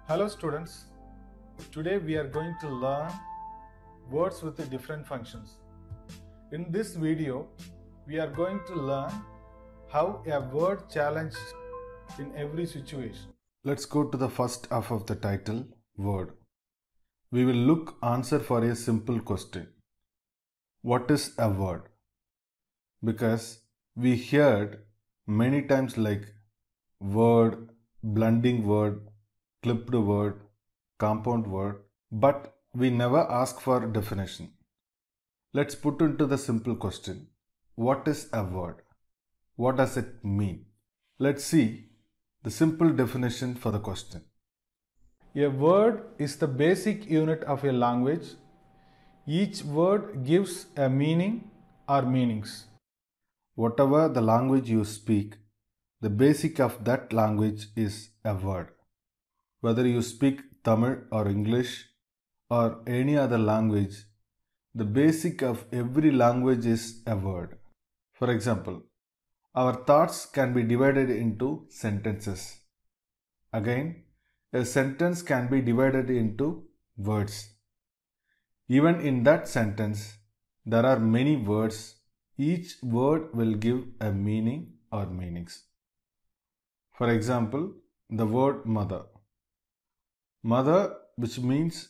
Hello students, today we are going to learn words with the different functions. In this video, we are going to learn how a word challenges in every situation. Let's go to the first half of the title, word. We will look answer for a simple question. What is a word? Because we heard many times like word, blending word, clipped word, compound word, but we never ask for definition. Let's put into the simple question. What is a word? What does it mean? Let's see the simple definition for the question. A word is the basic unit of a language. Each word gives a meaning or meanings. Whatever the language you speak, the basic of that language is a word. Whether you speak Tamil or English or any other language, the basic of every language is a word. For example, our thoughts can be divided into sentences. Again, a sentence can be divided into words. Even in that sentence, there are many words. Each word will give a meaning or meanings. For example, the word mother. Mother, which means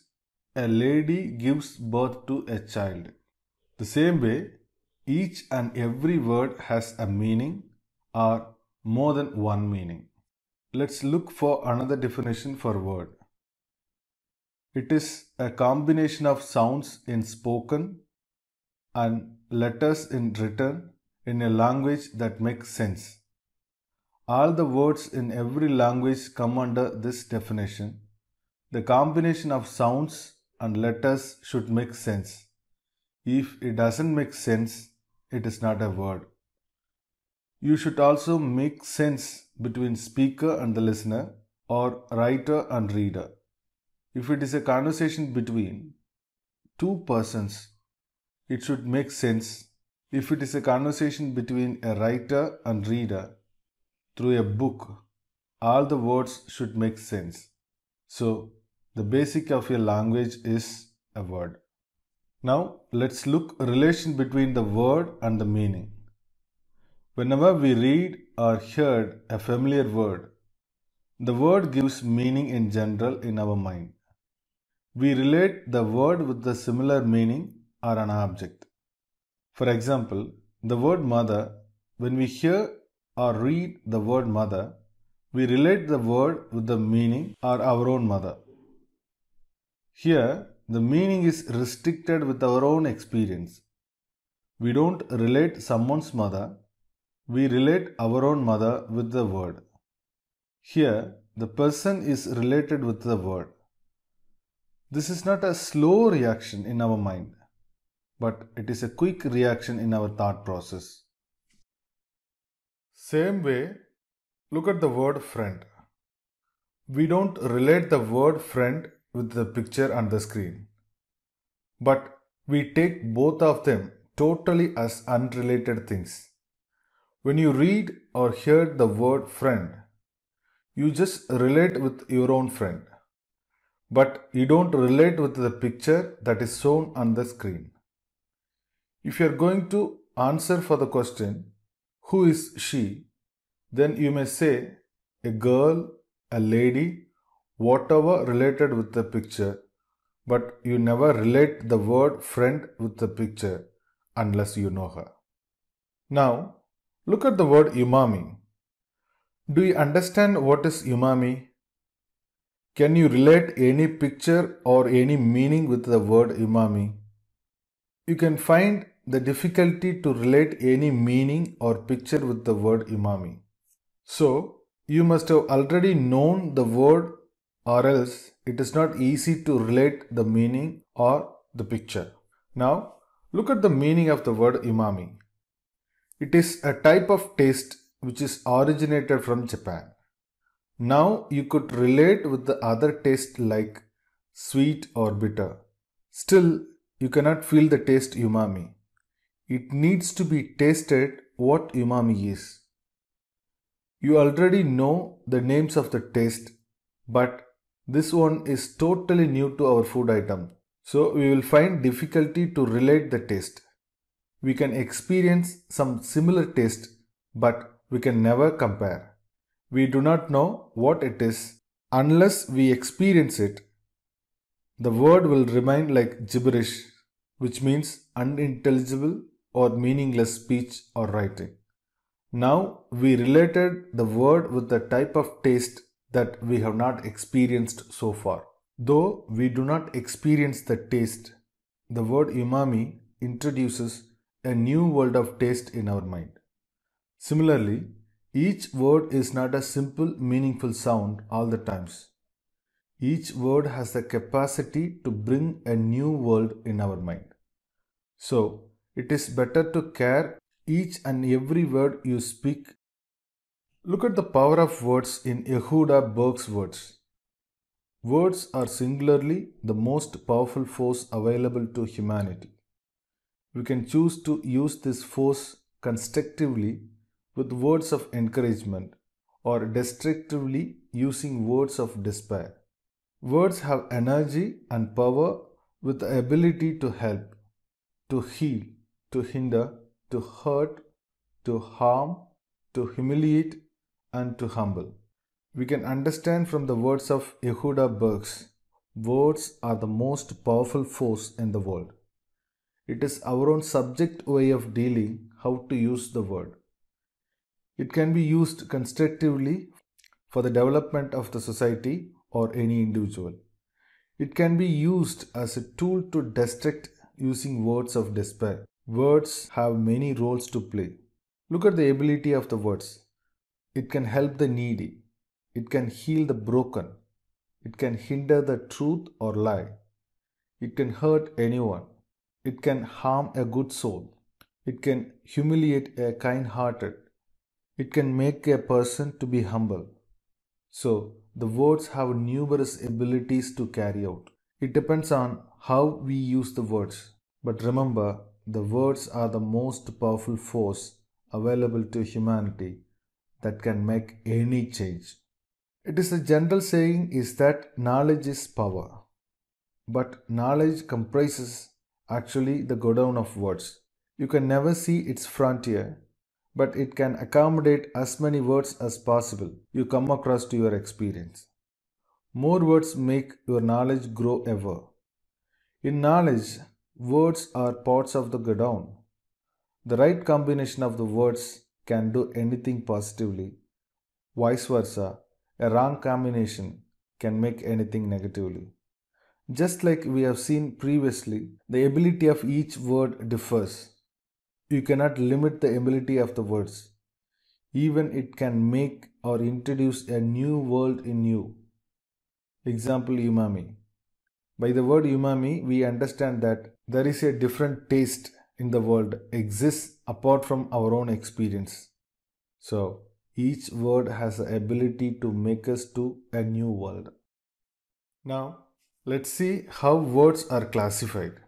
a lady gives birth to a child. The same way, each and every word has a meaning or more than one meaning. Let's look for another definition for word. It is a combination of sounds in spoken and letters in written in a language that makes sense. All the words in every language come under this definition. The combination of sounds and letters should make sense. If it doesn't make sense, it is not a word. You should also make sense between speaker and the listener or writer and reader. If it is a conversation between two persons, it should make sense. If it is a conversation between a writer and reader through a book, all the words should make sense. So, the basic of a language is a word. Now, let's look at relation between the word and the meaning. Whenever we read or hear a familiar word, the word gives meaning in general in our mind. We relate the word with the similar meaning or an object. For example, the word mother, when we hear or read the word mother, we relate the word with the meaning or our own mother. Here, the meaning is restricted with our own experience. We don't relate someone's mother, we relate our own mother with the word. Here, the person is related with the word. This is not a slow reaction in our mind, but it is a quick reaction in our thought process. Same way, look at the word friend. We don't relate the word friend with the picture on the screen, but we take both of them totally as unrelated things. When you read or hear the word friend, you just relate with your own friend, but you don't relate with the picture that is shown on the screen. If you are going to answer for the question, who is she? Then you may say a girl, a lady, whatever related with the picture, but you never relate the word friend with the picture unless you know her. Now, look at the word umami. Do you understand what is umami? Can you relate any picture or any meaning with the word umami? You can find the difficulty to relate any meaning or picture with the word umami. So, you must have already known the word, or else it is not easy to relate the meaning or the picture. Now, look at the meaning of the word umami. It is a type of taste which is originated from Japan. Now you could relate with the other taste like sweet or bitter. Still, you cannot feel the taste umami. It needs to be tasted what umami is. You already know the names of the taste, but This one is totally new to our food item, so we will find difficulty to relate the taste. We can experience some similar taste, but we can never compare. We do not know what it is unless we experience it. The word will remain like gibberish, which means unintelligible or meaningless speech or writing. Now we related the word with the type of taste that we have not experienced so far. Though we do not experience the taste, the word umami introduces a new world of taste in our mind. Similarly, each word is not a simple meaningful sound all the times. Each word has the capacity to bring a new world in our mind. So, it is better to care each and every word you speak. Look at the power of words in Yehuda Berg's words. Words are singularly the most powerful force available to humanity. We can choose to use this force constructively with words of encouragement or destructively using words of despair. Words have energy and power with the ability to help, to heal, to hinder, to hurt, to harm, to humiliate, and to humble. We can understand from the words of Yehuda Berg, words are the most powerful force in the world. It is our own subject way of dealing how to use the word. It can be used constructively for the development of the society or any individual. It can be used as a tool to destruct using words of despair. Words have many roles to play. Look at the ability of the words. It can help the needy. It can heal the broken. It can hinder the truth or lie. It can hurt anyone. It can harm a good soul. It can humiliate a kind-hearted. It can make a person to be humble. So, the words have numerous abilities to carry out. It depends on how we use the words. But remember, the words are the most powerful force available to humanity that can make any change. It is a general saying is that knowledge is power. But knowledge comprises actually the godown of words. You can never see its frontier, but it can accommodate as many words as possible you come across to your experience. More words make your knowledge grow ever. In knowledge, words are parts of the godown. The right combination of the words can do anything positively. Vice versa, a wrong combination can make anything negatively. Just like we have seen previously, the ability of each word differs. You cannot limit the ability of the words. Even it can make or introduce a new world in you. Example, umami. By the word umami, we understand that there is a different taste in the world exists apart from our own experience. So, each word has the ability to make us to a new world. Now, let's see how words are classified.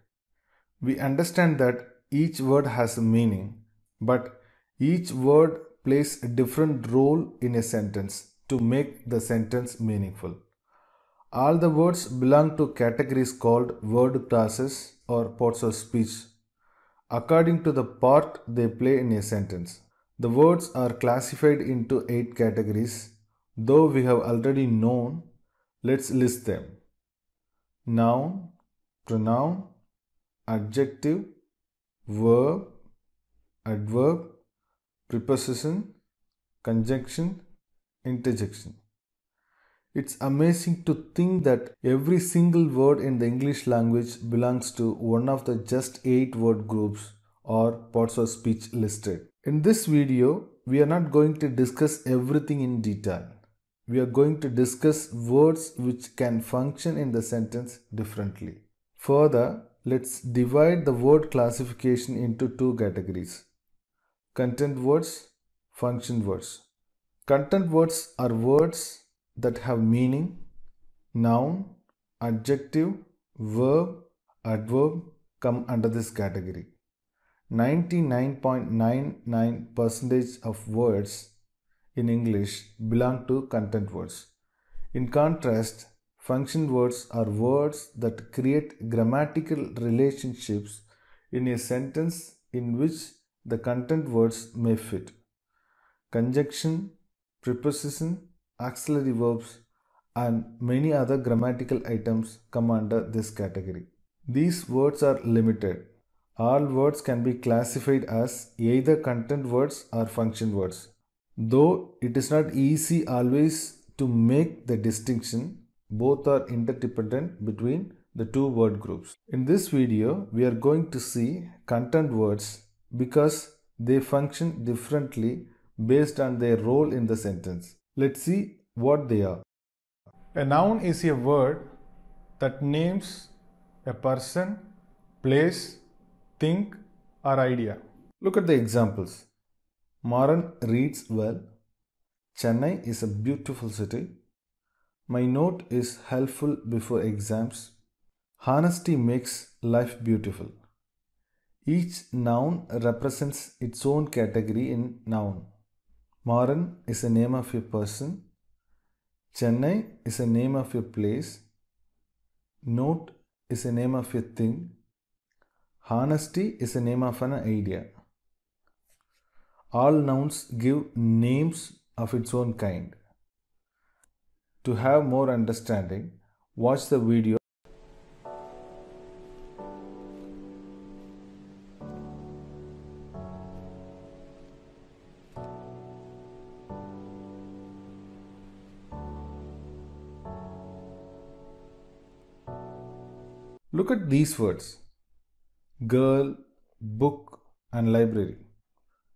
We understand that each word has a meaning, but each word plays a different role in a sentence to make the sentence meaningful. All the words belong to categories called word classes or parts of speech, according to the part they play in a sentence. The words are classified into 8 categories. Though we have already known, let's list them. Noun, pronoun, adjective, verb, adverb, preposition, conjunction, interjection. It's amazing to think that every single word in the English language belongs to one of the just 8 word groups or parts of speech listed. In this video, we are not going to discuss everything in detail. We are going to discuss words which can function in the sentence differently. Further, let's divide the word classification into 2 categories. Content words, function words. Content words are words that have meaning. Noun, adjective, verb, adverb come under this category. 99.99% of words in English belong to content words. In contrast, Function words are words that create grammatical relationships in a sentence in which the content words may fit. Conjunction, preposition, auxiliary verbs, and many other grammatical items come under this category. These words are limited. All words can be classified as either content words or function words. Though it is not easy always to make the distinction, both are interdependent between the two word groups. In this video, we are going to see content words because they function differently based on their role in the sentence. Let's see what they are. A noun is a word that names a person, place, thing, or idea. Look at the examples. Maran reads well. Chennai is a beautiful city. My note is helpful before exams. Honesty makes life beautiful. Each noun represents its own category in noun. Maran is a name of a person. Chennai is a name of a place. Note is a name of a thing. Honesty is a name of an idea. All nouns give names of its own kind. To have more understanding, watch the video. Look at these words: girl, book, and library.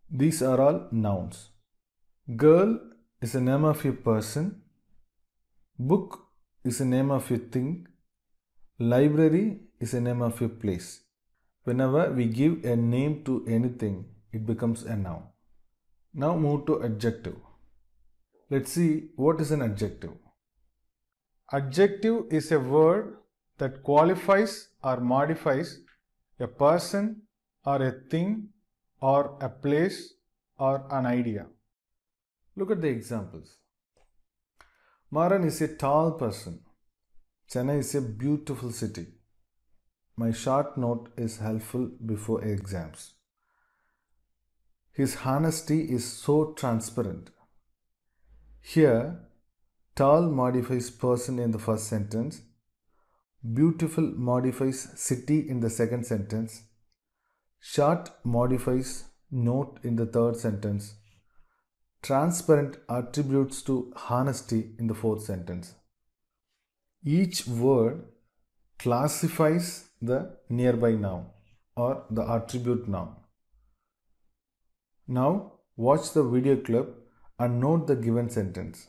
These are all nouns. Girl is a name of a person. Book is a name of a thing. Library is a name of a place. Whenever we give a name to anything, it becomes a noun. Now move to adjective. Let's see what is an adjective. Adjective is a word that qualifies or modifies a person or a thing or a place or an idea. Look at the examples. Maran is a tall person. Chennai is a beautiful city. My short note is helpful before exams. His honesty is so transparent. Here, tall modifies person in the first sentence. Beautiful modifies city in the second sentence. Short modifies note in the third sentence. Transparent attributes to honesty in the fourth sentence. Each word classifies the nearby noun or the attribute noun. Now watch the video clip and note the given sentence.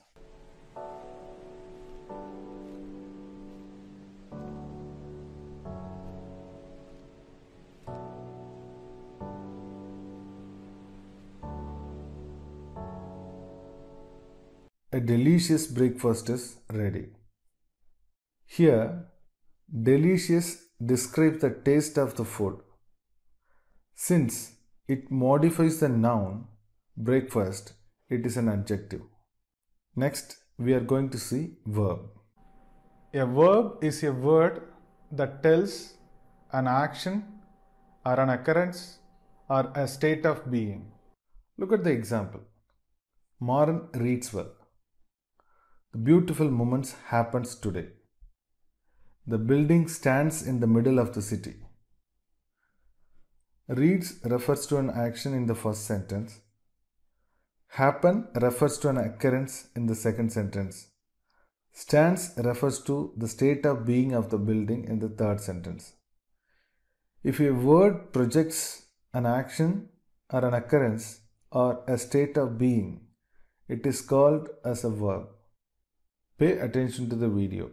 A delicious breakfast is ready. Here, delicious describes the taste of the food. Since it modifies the noun breakfast, it is an adjective. Next, we are going to see verb. A verb is a word that tells an action or an occurrence or a state of being. Look at the example. Maran reads well. The beautiful moments happens today. The building stands in the middle of the city. Reads refers to an action in the first sentence. Happen refers to an occurrence in the second sentence. Stands refers to the state of being of the building in the third sentence. If a word projects an action or an occurrence or a state of being, it is called as a verb. Pay attention to the video.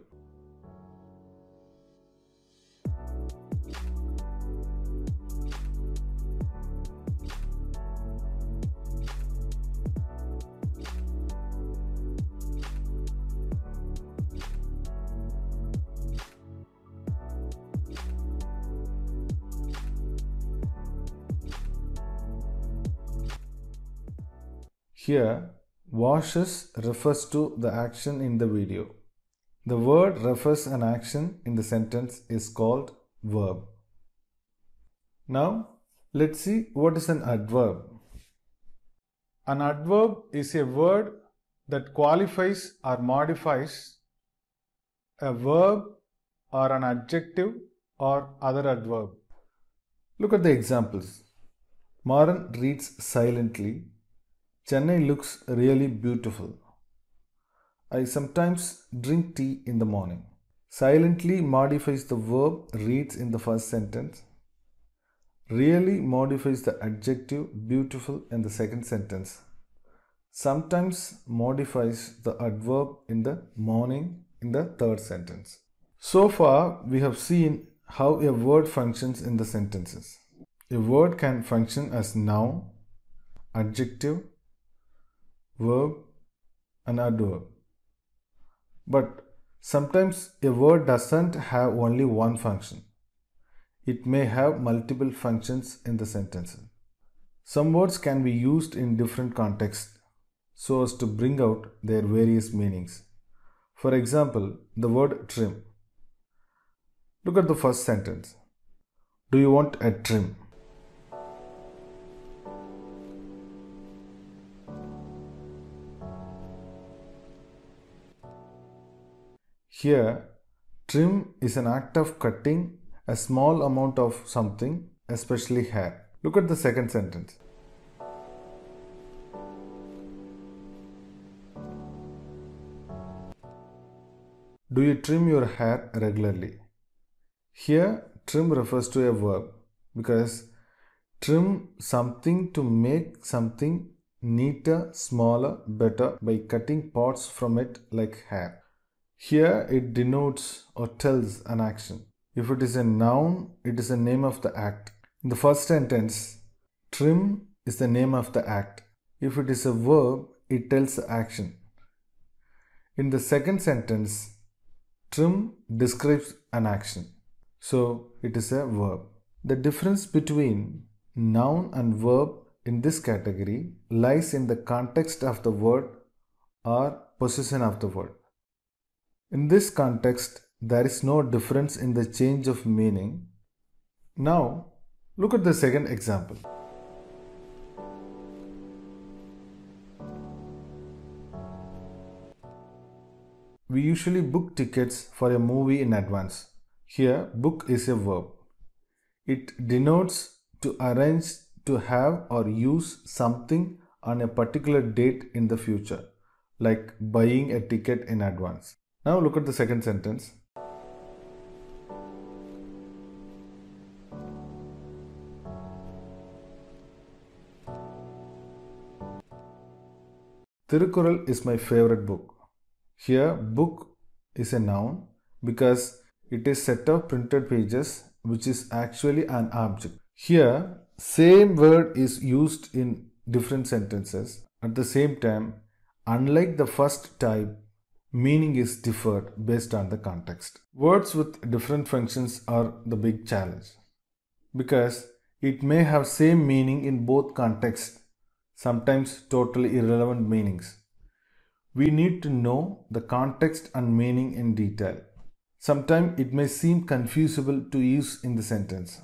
Here, washes refers to the action in the video. The word refers an action in the sentence is called verb. Now, let's see what is an adverb. An adverb is a word that qualifies or modifies a verb or an adjective or other adverb. Look at the examples. Maran reads silently. Chennai looks really beautiful. I sometimes drink tea in the morning. Silently modifies the verb reads in the first sentence. Really modifies the adjective beautiful in the second sentence. Sometimes modifies the adverb in the morning in the third sentence. So far, we have seen how a word functions in the sentences. A word can function as noun, adjective, verb, and adverb. But sometimes a word doesn't have only one function. It may have multiple functions in the sentence. Some words can be used in different contexts so as to bring out their various meanings. For example, the word trim. Look at the first sentence. Do you want a trim? Here, trim is an act of cutting a small amount of something, especially hair. Look at the second sentence. Do you trim your hair regularly? Here, trim refers to a verb because trim something to make something neater, smaller, better by cutting parts from it like hair. Here, it denotes or tells an action. If it is a noun, it is the name of the act. In the first sentence, trim is the name of the act. If it is a verb, it tells the action. In the second sentence, trim describes an action. So, it is a verb. The difference between noun and verb in this category lies in the context of the word or position of the word. In this context, there is no difference in the change of meaning. Now, look at the second example. We usually book tickets for a movie in advance. Here, book is a verb. It denotes to arrange, to have or use something on a particular date in the future, like buying a ticket in advance. Now look at the second sentence. Thirukkural is my favorite book. Here, book is a noun because it is set of printed pages which is actually an object. Here, same word is used in different sentences. At the same time, unlike the first type, meaning is differed based on the context. Words with different functions are the big challenge because it may have same meaning in both contexts, sometimes totally irrelevant meanings. We need to know the context and meaning in detail. Sometimes it may seem confusable to use in the sentence.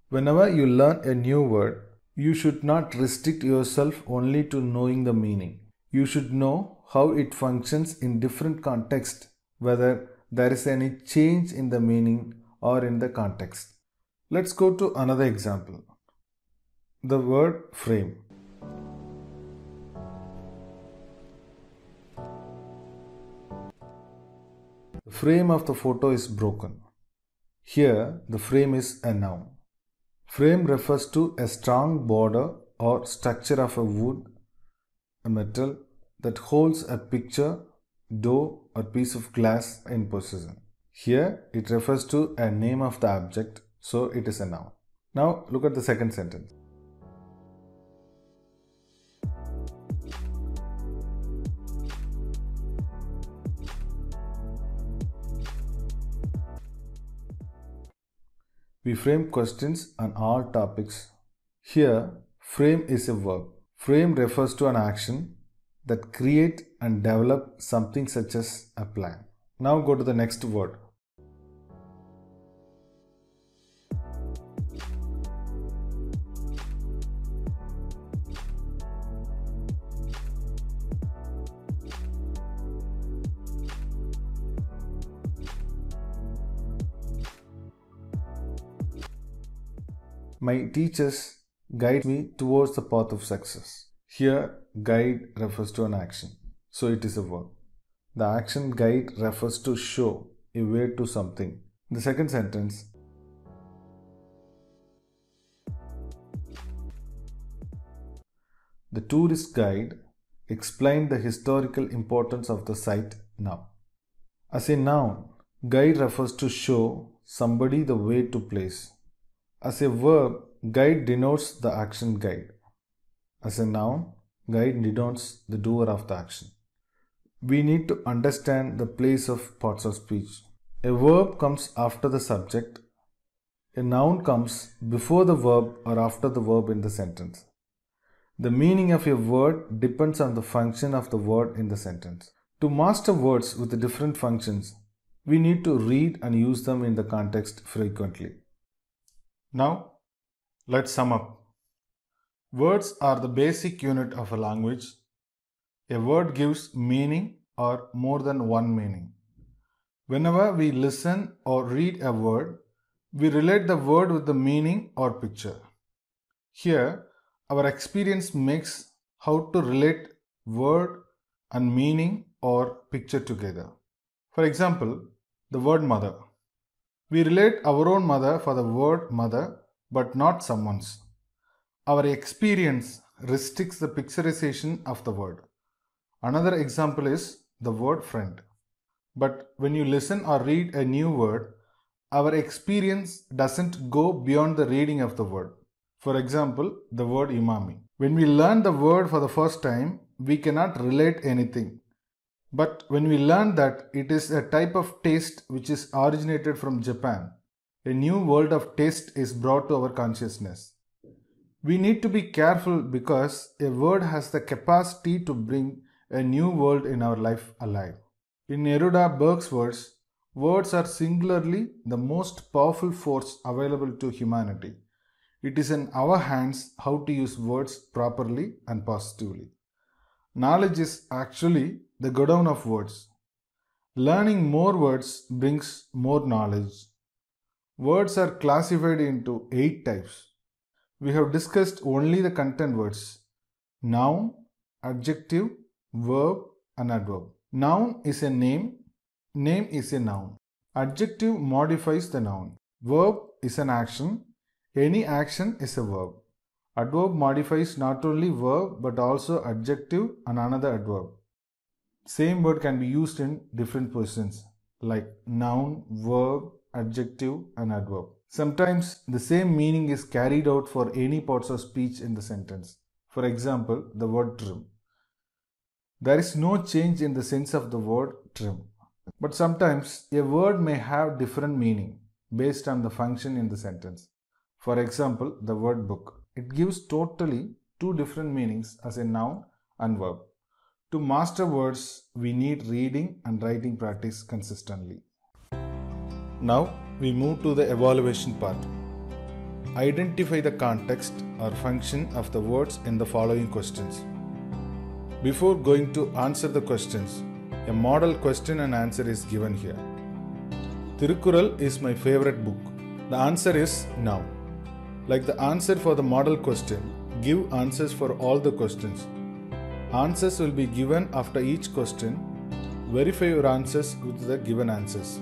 Whenever you learn a new word, you should not restrict yourself only to knowing the meaning. You should know how it functions in different contexts, whether there is any change in the meaning or in the context. Let's go to another example. The word frame. The frame of the photo is broken. Here, the frame is a noun. Frame refers to a strong border or structure of a wood, a metal that holds a picture, door or piece of glass in position. Here, it refers to a name of the object, so it is a noun. Now, look at the second sentence. We frame questions on all topics. Here, frame is a verb. Frame refers to an action that create and develop something such as a plan. Now go to the next word. My teachers guide me towards the path of success. Here, guide refers to an action, so it is a verb. The action guide refers to show a way to something. The second sentence, the tourist guide explained the historical importance of the site now. As a noun, guide refers to show somebody the way to place. As a verb, guide denotes the action guide. As a noun, guide denotes the doer of the action. We need to understand the place of parts of speech. A verb comes after the subject. A noun comes before the verb or after the verb in the sentence. The meaning of a word depends on the function of the word in the sentence. To master words with different functions, we need to read and use them in the context frequently. Now, let's sum up. Words are the basic unit of a language. A word gives meaning or more than one meaning. Whenever we listen or read a word, we relate the word with the meaning or picture. Here, our experience makes how to relate word and meaning or picture together. For example, the word mother. We relate our own mother for the word mother, but not someone's. Our experience restricts the picturization of the word. Another example is the word friend. But when you listen or read a new word, our experience doesn't go beyond the reading of the word. For example, the word umami. When we learn the word for the first time, we cannot relate anything. But when we learn that it is a type of taste which is originated from Japan, a new world of taste is brought to our consciousness. We need to be careful because a word has the capacity to bring a new world in our life alive. In Neruda Burke's words, words are singularly the most powerful force available to humanity. It is in our hands how to use words properly and positively. Knowledge is actually the godown of words. Learning more words brings more knowledge. Words are classified into 8 types. We have discussed only the content words: noun, adjective, verb, and adverb. Noun is a name. Name is a noun. Adjective modifies the noun. Verb is an action. Any action is a verb. Adverb modifies not only verb but also adjective and another adverb. Same word can be used in different positions like noun, verb, adjective, and adverb. Sometimes the same meaning is carried out for any parts of speech in the sentence. For example, the word trim. There is no change in the sense of the word trim. But sometimes a word may have different meaning based on the function in the sentence. For example, the word book. It gives totally two different meanings as a noun and verb. To master words, we need reading and writing practice consistently. Now we move to the evaluation part. Identify the context or function of the words in the following questions. Before going to answer the questions, a model question and answer is given here. Tirukkural is my favorite book. The answer is no. Like the answer for the model question, give answers for all the questions. Answers will be given after each question. Verify your answers with the given answers.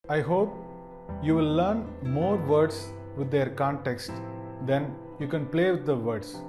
I hope you will learn more words with their context, then you can play with the words.